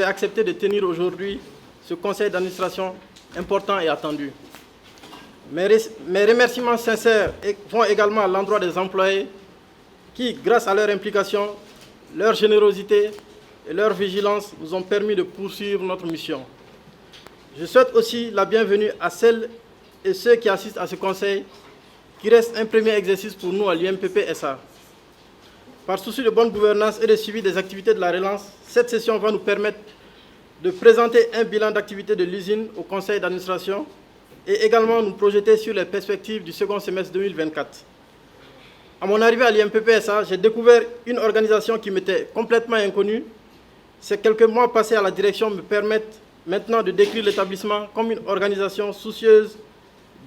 avez accepté de tenir aujourd'hui ce conseil d'administration important et attendu. Mes remerciements sincères vont également à l'endroit des employés qui, grâce à leur implication, leur générosité et leur vigilance, nous ont permis de poursuivre notre mission. Je souhaite aussi la bienvenue à celles et ceux qui assistent à ce conseil, qui reste un premier exercice pour nous à l'UMPP SA. Par souci de bonne gouvernance et de suivi des activités de la relance, cette session va nous permettre de présenter un bilan d'activité de l'usine au conseil d'administration et également nous projeter sur les perspectives du second semestre 2024. À mon arrivée à l'IMPP SA, j'ai découvert une organisation qui m'était complètement inconnue. Ces quelques mois passés à la direction me permettent maintenant de décrire l'établissement comme une organisation soucieuse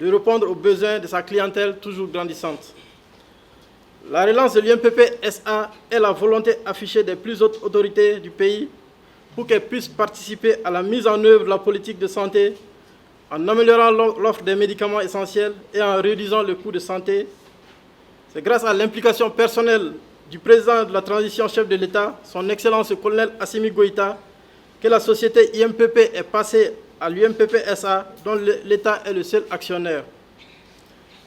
de répondre aux besoins de sa clientèle toujours grandissante. La relance de l'IMPP SA est la volonté affichée des plus hautes autorités du pays pour qu'elles puissent participer à la mise en œuvre de la politique de santé en améliorant l'offre des médicaments essentiels et en réduisant le coût de santé. C'est grâce à l'implication personnelle du président de la transition chef de l'État, son Excellence le colonel Assimi Goïta, que la société IMPP est passée à l'UMPP SA, dont l'État est le seul actionnaire.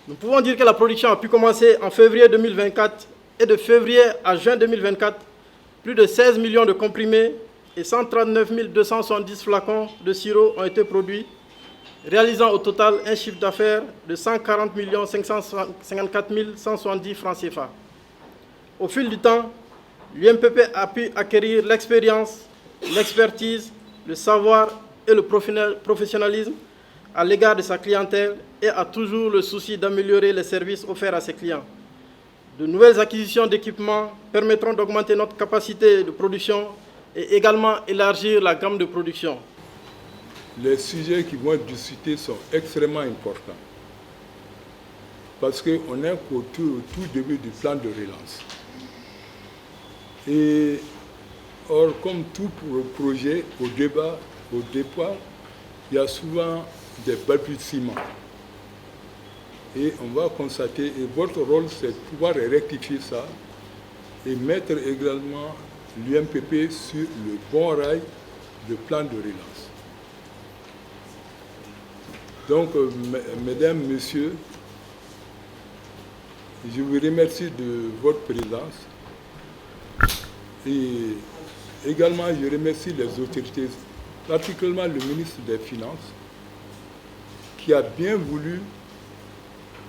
Nous pouvons dire que la production a pu commencer en février 2024 et de février à juin 2024, plus de 16 millions de comprimés et 139 270 flacons de sirop ont été produits, réalisant au total un chiffre d'affaires de 140 554 170 francs CFA. Au fil du temps, l'UMPP a pu acquérir l'expérience, l'expertise, le savoir et le professionnalisme à l'égard de sa clientèle et a toujours le souci d'améliorer les services offerts à ses clients. De nouvelles acquisitions d'équipements permettront d'augmenter notre capacité de production et également élargir la gamme de production. Les sujets qui vont être discutés sont extrêmement importants parce qu'on est au tout début du plan de relance. Et or, comme tout projet, au départ, il y a souvent des balbutiements. Et on va constater, et votre rôle, c'est de pouvoir rectifier ça et mettre également l'UMPP sur le bon rail de plan de relance. Donc, mesdames, messieurs, je vous remercie de votre présence et également je remercie les autorités, particulièrement le ministre des Finances, qui a bien voulu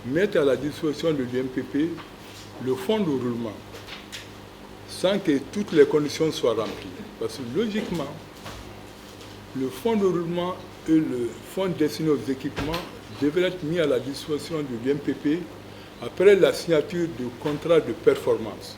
mettre à la disposition de l'UMPP le fonds de roulement sans que toutes les conditions soient remplies. Parce que logiquement, le fonds de roulement et le fonds destiné aux équipements devraient être mis à la disposition de l'UMPP après la signature du contrat de performance.